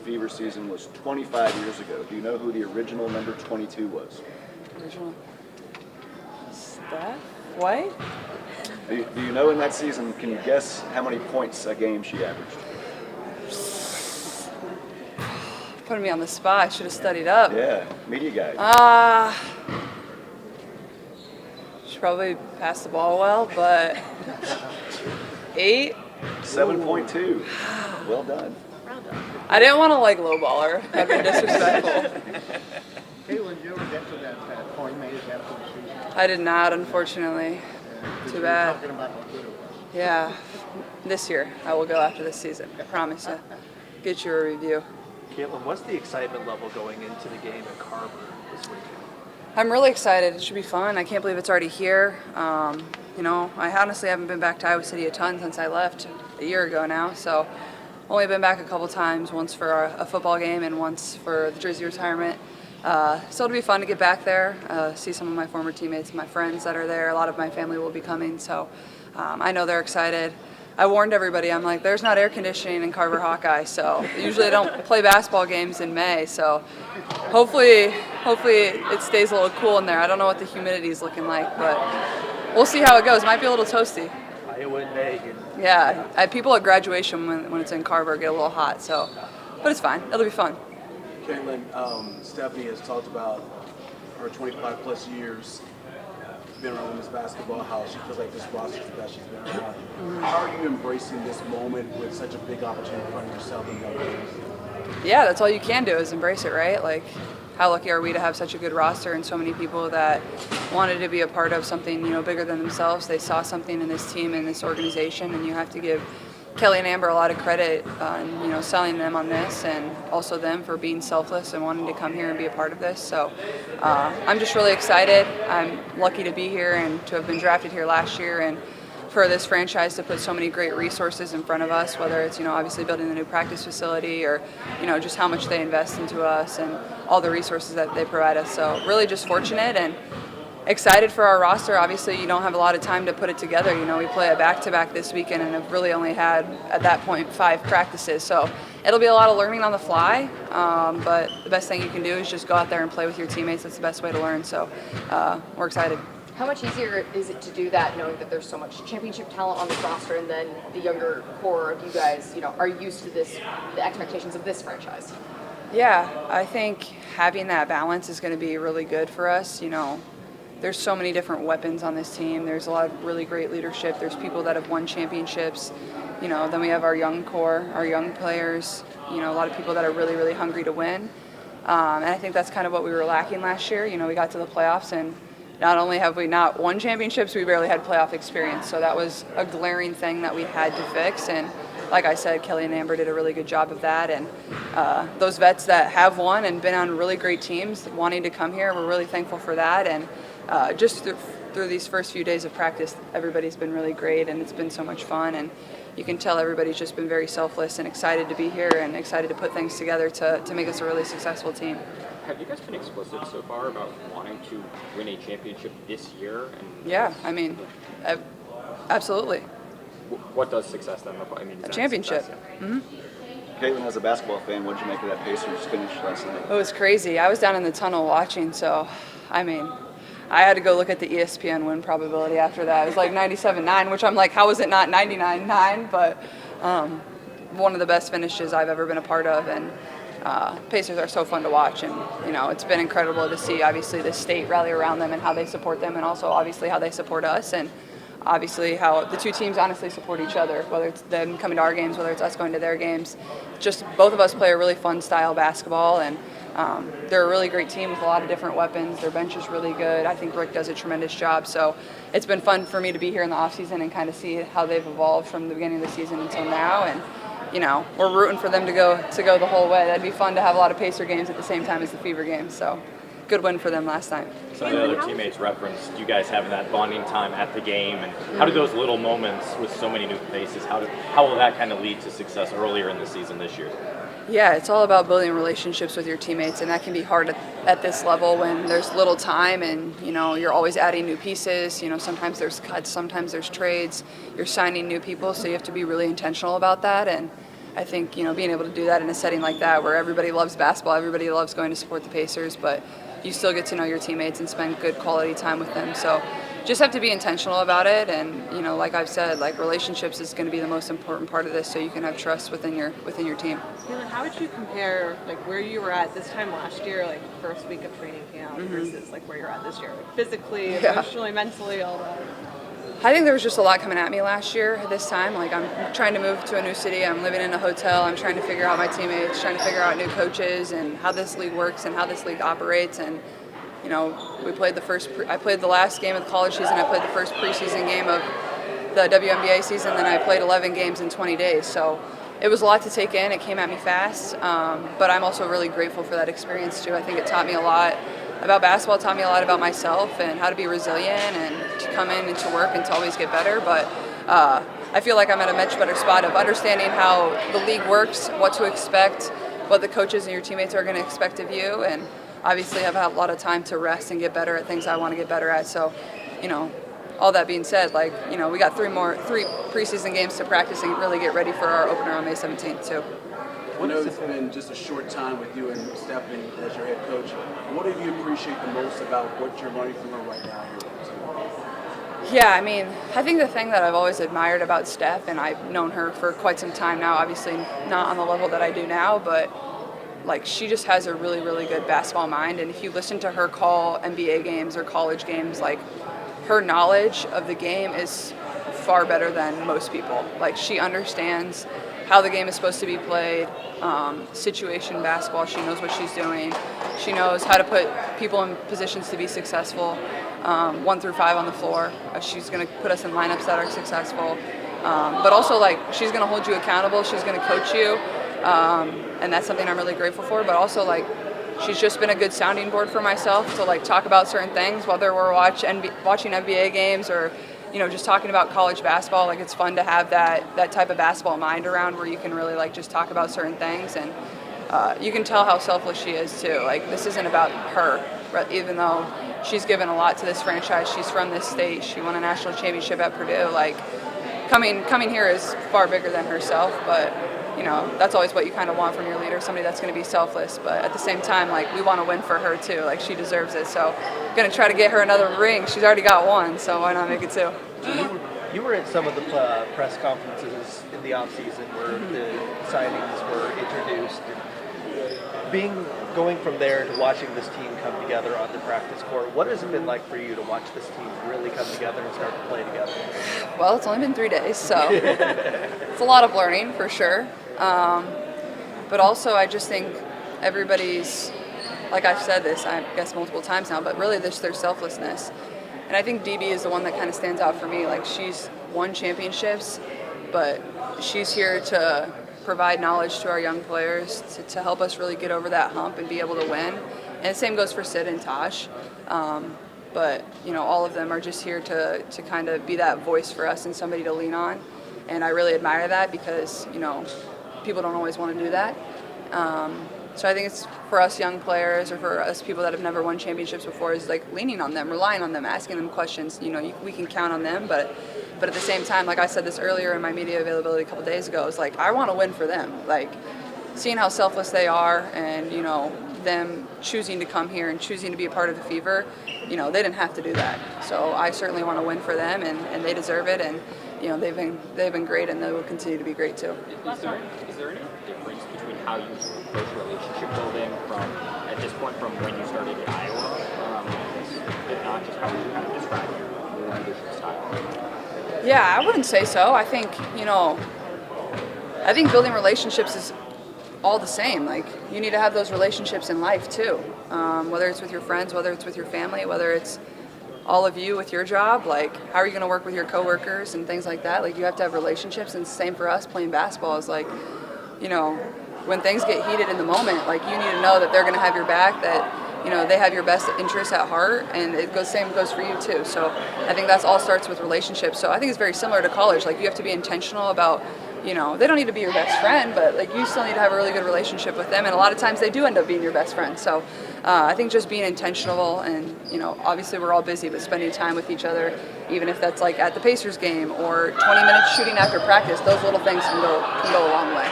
Fever season was 25 years ago. Do you know who the original number 22 was? Original. Steph White? Do you know in that season, can you guess how many points a game she averaged? Putting me on the spot. I should have studied up. Yeah, media guy. She probably passed the ball well, but 8? 7.2. Well done. I didn't want to lowball her. That'd be disrespectful. Caitlin, did you ever get to that point made after the season? I did not, unfortunately. Too bad. Talking about how good it was. Yeah. This year, I will go after this season. I promise you. Get you a review. Caitlin, what's the excitement level going into the game at Carver this weekend? I'm really excited. It should be fun. I can't believe it's already here. I honestly haven't been back to Iowa City a ton since I left a year ago now. So only been back a couple times, once for a football game and once for the jersey retirement. So it'll be fun to get back there, see some of my former teammates, my friends that are there. A lot of my family will be coming, so I know they're excited. I warned everybody, I'm like, there's not air conditioning in Carver Hawkeye, so usually I don't play basketball games in May, so hopefully it stays a little cool in there. I don't know what the humidity is looking like, but we'll see how it goes. Might be a little toasty. Iowa in May. Yeah, people at graduation when it's in Carver get a little hot, so, but it's fine. It'll be fun. Caitlin, Stephanie has talked about her 25 plus years being around women's basketball, how she feels like this roster is the best she's been around. How are you embracing this moment with such a big opportunity in front of yourself and others? Yeah, that's all you can do is embrace it, right? Like, how lucky are we to have such a good roster and so many people that wanted to be a part of something, bigger than themselves. They saw something in this team and this organization, and you have to give Kelly and Amber a lot of credit on, selling them on this, and also them for being selfless and wanting to come here and be a part of this. So I'm just really excited. I'm lucky to be here and to have been drafted here last year, and for this franchise to put so many great resources in front of us, whether it's, obviously building the new practice facility or, just how much they invest into us and all the resources that they provide us. So really just fortunate and excited for our roster. Obviously, you don't have a lot of time to put it together. We play a back-to-back this weekend and have really only had, at that point, 5 practices. So it'll be a lot of learning on the fly, but the best thing you can do is just go out there and play with your teammates. That's the best way to learn. So we're excited. How much easier is it to do that knowing that there's so much championship talent on this roster, and then the younger core of you guys, are used to the expectations of this franchise? Yeah, I think having that balance is going to be really good for us. There's so many different weapons on this team. There's a lot of really great leadership. There's people that have won championships. Then we have our young core, our young players, a lot of people that are really, really hungry to win. And I think that's kind of what we were lacking last year. We got to the playoffs, and not only have we not won championships, we barely had playoff experience. So that was a glaring thing that we had to fix. And like I said, Kelly and Amber did a really good job of that. And those vets that have won and been on really great teams wanting to come here, we're really thankful for that. And just through these first few days of practice, everybody's been really great, and it's been so much fun. And you can tell everybody's just been very selfless and excited to be here and excited to put things together to make us a really successful team. Have you guys been explicit so far about wanting to win a championship this year? Yeah, absolutely. What does success then look like? A championship. Success, yeah. Mm-hmm. Caitlin, as a basketball fan, what did you make of that Pacers finish last night? It was crazy. I was down in the tunnel watching, so, I had to go look at the ESPN win probability after that. It was like 97-9, which I'm like, how is it not 99-9? But one of the best finishes I've ever been a part of, and Pacers are so fun to watch, and it's been incredible to see obviously the state rally around them and how they support them, and also obviously how they support us, and obviously how the two teams honestly support each other, whether it's them coming to our games, whether it's us going to their games. Just both of us play a really fun style basketball, and they're a really great team with a lot of different weapons. Their bench is really good. I think Rick does a tremendous job. So it's been fun for me to be here in the offseason and kind of see how they've evolved from the beginning of the season until now. And we're rooting for them to go the whole way. That'd be fun to have a lot of Pacer games at the same time as the Fever games. So good win for them last night. Some of the other teammates referenced you guys having that bonding time at the game, and how do those little moments with so many new faces, how will that kind of lead to success earlier in the season this year? Yeah, it's all about building relationships with your teammates, and that can be hard at this level when there's little time and, you're always adding new pieces. Sometimes there's cuts, sometimes there's trades. You're signing new people, so you have to be really intentional about that. And I think, being able to do that in a setting like that where everybody loves basketball, everybody loves going to support the Pacers, but you still get to know your teammates and spend good quality time with them. So just have to be intentional about it. And, like I've said, like relationships is going to be the most important part of this, so you can have trust within your team. Taylor, how would you compare like where you were at this time last year, like first week of training camp, versus like where you're at this year, like physically, emotionally, mentally, all that? I think there was just a lot coming at me last year at this time. Like I'm trying to move to a new city. I'm living in a hotel. I'm trying to figure out my teammates, trying to figure out new coaches and how this league works and how this league operates. And, we played I played the last game of the college season. I played the first preseason game of the WNBA season. Then I played 11 games in 20 days. So it was a lot to take in. It came at me fast. But I'm also really grateful for that experience too. I think it taught me a lot about basketball. It taught me a lot about myself and how to be resilient and to come in and to work and to always get better. But I feel like I'm at a much better spot of understanding how the league works, what to expect, what the coaches and your teammates are going to expect of you, and obviously I've had a lot of time to rest and get better at things I want to get better at. So, all that being said, we got three preseason games to practice and really get ready for our opener on May 17th too. I know it's been just a short time with you and Stephanie as your head coach. What do you appreciate the most about what you're learning from her right now here? Yeah, I think the thing that I've always admired about Steph, and I've known her for quite some time now, obviously not on the level that I do now, but she just has a really, really good basketball mind. And if you listen to her call NBA games or college games, her knowledge of the game is far better than most people. She understands how the game is supposed to be played, situation basketball. She knows what she's doing. She knows how to put people in positions to be successful, 1 through 5 on the floor. She's going to put us in lineups that are successful. But also, she's going to hold you accountable. She's going to coach you. And that's something I'm really grateful for. But also, she's just been a good sounding board for myself to, talk about certain things, whether we're watching NBA games or just talking about college basketball. It's fun to have that type of basketball mind around where you can really just talk about certain things, and you can tell how selfless she is too. This isn't about her, even though she's given a lot to this franchise. She's from this state. She won a national championship at Purdue. Coming here is far bigger than herself, but that's always what you kind of want from your leader, somebody that's going to be selfless. But at the same time, we want to win for her too. She deserves it. So I'm going to try to get her another ring. She's already got one, so why not make it two? You were at some of the press conferences in the offseason where the signings were introduced. And going from there to watching this team come together on the practice court, what has it been like for you to watch this team really come together and start to play together? Well, it's only been 3 days, so it's a lot of learning for sure. But also, I just think everybody's, I've said this, I guess multiple times now, but really their selflessness. And I think DB is the one that kind of stands out for me. She's won championships, but she's here to provide knowledge to our young players to help us really get over that hump and be able to win. And the same goes for Sid and Tosh. But, all of them are just here to kind of be that voice for us and somebody to lean on. And I really admire that because, people don't always want to do that. So I think it's for us young players or for us people that have never won championships before is leaning on them, relying on them, asking them questions. We can count on them, but at the same time, I said this earlier in my media availability a couple days ago, is I want to win for them. Seeing how selfless they are and, them choosing to come here and choosing to be a part of the Fever, they didn't have to do that. So I certainly want to win for them, and they deserve it. And, they've been great, and they will continue to be great too. Is there any difference between how you approach relationship building at this point from when you started in Iowa? If not, just how would you kind of describe your leadership style? Yeah, I wouldn't say so. I think, building relationships is all the same. You need to have those relationships in life too, whether it's with your friends, whether it's with your family, whether it's all of you with your job. How are you going to work with your coworkers and things like that? You have to have relationships, and same for us playing basketball is when things get heated in the moment, you need to know that they're going to have your back, that they have your best interests at heart, and same goes for you too. So I think that's all starts with relationships. So I think it's very similar to college. You have to be intentional about, they don't need to be your best friend, but you still need to have a really good relationship with them, and a lot of times they do end up being your best friend. So I think just being intentional, and obviously we're all busy, but spending time with each other, even if that's at the Pacers game or 20 minutes shooting after practice, those little things can go a long way.